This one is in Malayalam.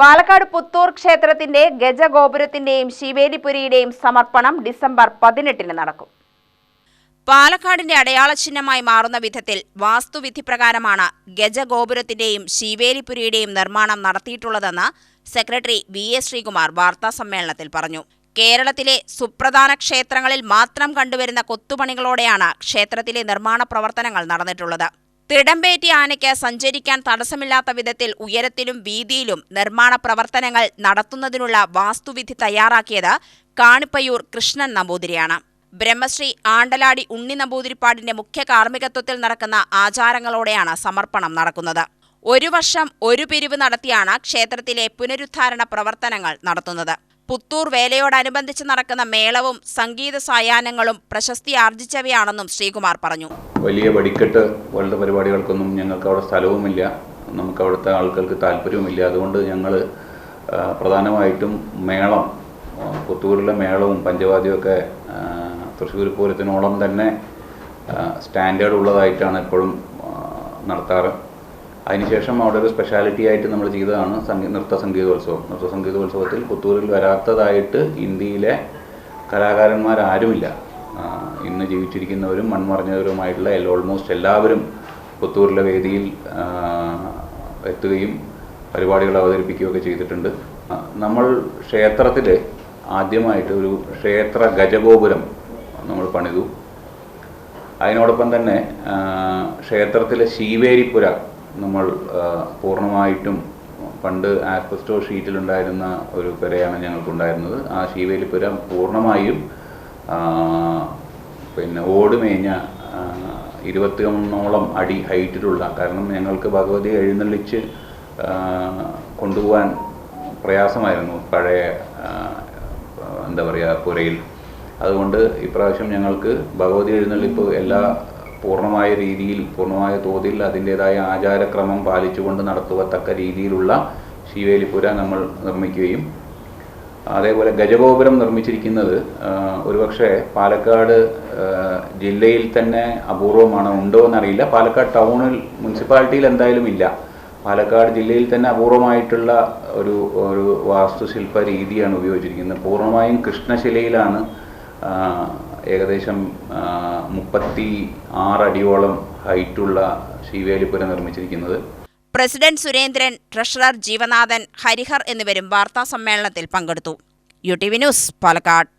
പാലക്കാട് പുത്തൂർ ക്ഷേത്രത്തിന്റെ ഗജഗോപുരത്തിന്റെയും ശിവേലിപുരിയുടെയും സമർപ്പണം ഡിസംബർ 18-ന് നടക്കും. പാലക്കാടിന്റെ അടയാള ചിഹ്നമായി മാറുന്ന വിധത്തിൽ വാസ്തുവിധി പ്രകാരമാണ് ഗജഗോപുരത്തിന്റെയും ശിവേലിപുരിയുടെയും നിർമ്മാണം നടത്തിയിട്ടുള്ളതെന്ന് സെക്രട്ടറി VA ശ്രീകുമാർ വാർത്താസമ്മേളനത്തിൽ പറഞ്ഞു. കേരളത്തിലെ സുപ്രധാന ക്ഷേത്രങ്ങളിൽ മാത്രം കണ്ടുവരുന്ന കൊത്തുപണികളോടെയാണ് ക്ഷേത്രത്തിലെ നിർമ്മാണ പ്രവർത്തനങ്ങൾ നടന്നിട്ടുള്ളത്. തിടമ്പേറ്റിയ ആനയ്ക്ക് സഞ്ചരിക്കാൻ തടസ്സമില്ലാത്ത വിധത്തിൽ ഉയരത്തിലും വീതിയിലും നിർമ്മാണ പ്രവർത്തനങ്ങൾ നടത്തുന്നതിനുള്ള വാസ്തുവിധി തയ്യാറാക്കിയത് കാണിപ്പയ്യൂർ കൃഷ്ണൻ നമ്പൂതിരിയാണ്. ബ്രഹ്മശ്രീ ആണ്ടലാടി ഉണ്ണി നമ്പൂതിരിപ്പാടിന്റെ മുഖ്യ കാർമ്മികത്വത്തിൽ നടക്കുന്ന ആചാരങ്ങളോടെയാണ് സമർപ്പണം നടക്കുന്നത്. 1 വർഷം 1 പിരിവ് നടത്തിയാണ് ക്ഷേത്രത്തിലെ പുനരുദ്ധാരണ പ്രവർത്തനങ്ങൾ നടത്തുന്നത്. പുത്തൂർ വേലയോടനുബന്ധിച്ച് നടക്കുന്ന മേളവും സംഗീത സായാഹ്നങ്ങളും പ്രശസ്തി ആർജിച്ചവയാണെന്നും ശ്രീകുമാർ പറഞ്ഞു. വലിയ വെടിക്കെട്ട് പോലത്തെ പരിപാടികൾക്കൊന്നും ഞങ്ങൾക്ക് അവിടെ സ്ഥലവുമില്ല, നമുക്ക് അവിടുത്തെ ആൾക്കാർക്ക് താല്പര്യവുമില്ല. അതുകൊണ്ട് ഞങ്ങൾ പ്രധാനമായിട്ടും മേളം, പുത്തൂരിലെ മേളവും പഞ്ചവാദ്യമൊക്കെ തൃശ്ശൂർ പൂരത്തിനോളം തന്നെ സ്റ്റാൻഡേർഡ് ഉള്ളതായിട്ടാണ് എപ്പോഴും നടത്താറ്. അതിനുശേഷം അവിടെ ഒരു സ്പെഷ്യാലിറ്റി ആയിട്ട് നമ്മൾ ചെയ്തതാണ് നൃത്തസംഗീതോത്സവം. നൃത്തസംഗീതോത്സവത്തിൽ പുത്തൂരിൽ വരാത്തതായിട്ട് ഇന്ത്യയിലെ കലാകാരന്മാരാരുമില്ല. ഇന്ന് ജീവിച്ചിരിക്കുന്നവരും മൺമറഞ്ഞവരുമായിട്ടുള്ള ഓൾമോസ്റ്റ് എല്ലാവരും പുത്തൂരിലെ വേദിയിൽ എത്തുകയും പരിപാടികൾ അവതരിപ്പിക്കുകയൊക്കെ ചെയ്തിട്ടുണ്ട്. നമ്മൾ ക്ഷേത്രത്തിൽ ആദ്യമായിട്ട് ഒരു ക്ഷേത്ര ഗജഗോപുരം നമ്മൾ പണിതു. അതിനോടൊപ്പം തന്നെ ക്ഷേത്രത്തിലെ ശിവേലിപുര നമ്മൾ പൂർണ്ണമായിട്ടും പണ്ട് ആസ്ബസ്റ്റോ ഷീറ്റിലുണ്ടായിരുന്ന ഒരു പുരയാണ് ഞങ്ങൾക്കുണ്ടായിരുന്നത്. ആ ശിവേലിപുര പൂർണ്ണമായും ഓടുമേഞ്ഞ 21 അടി ഹൈറ്റിലുള്ള, കാരണം ഞങ്ങൾക്ക് ഭഗവതി എഴുന്നള്ളിച്ച് കൊണ്ടുപോകാൻ പ്രയാസമായിരുന്നു പഴയ പുരയിൽ. അതുകൊണ്ട് ഇപ്രാവശ്യം ഞങ്ങൾക്ക് ഭഗവതി എഴുന്നള്ളിപ്പ് പൂർണ്ണമായ രീതിയിൽ, പൂർണ്ണമായ തോതിൽ അതിൻ്റേതായ ആചാരക്രമം പാലിച്ചുകൊണ്ട് നടത്തുവത്തക്ക രീതിയിലുള്ള ശിവേലിപുര നമ്മൾ നിർമ്മിക്കുകയും, അതേപോലെ ഗജഗോപുരം നിർമ്മിച്ചിരിക്കുന്നത് ഒരുപക്ഷെ പാലക്കാട് ജില്ലയിൽ തന്നെ അപൂർവമാണ്, ഉണ്ടോ എന്നറിയില്ല. പാലക്കാട് ടൗണിൽ മുനിസിപ്പാലിറ്റിയിൽ എന്തായാലും ഇല്ല. പാലക്കാട് ജില്ലയിൽ തന്നെ അപൂർവമായിട്ടുള്ള ഒരു വാസ്തുശില്പ രീതിയാണ് ഉപയോഗിച്ചിരിക്കുന്നത്. പൂർണ്ണമായും കൃഷ്ണശിലയിലാണ് ഏകദേശം 36 അടിയോളം ഹൈറ്റുള്ള ശിവേലിപുര നിർമ്മിച്ചിരിക്കുന്നത്. പ്രസിഡന്റ് സുരേന്ദ്രൻ, ട്രഷറർ ജീവനാഥൻ, ഹരിഹർ എന്നിവരും വാർത്താസമ്മേളനത്തിൽ പങ്കെടുത്തു. UTV news, Palakkad.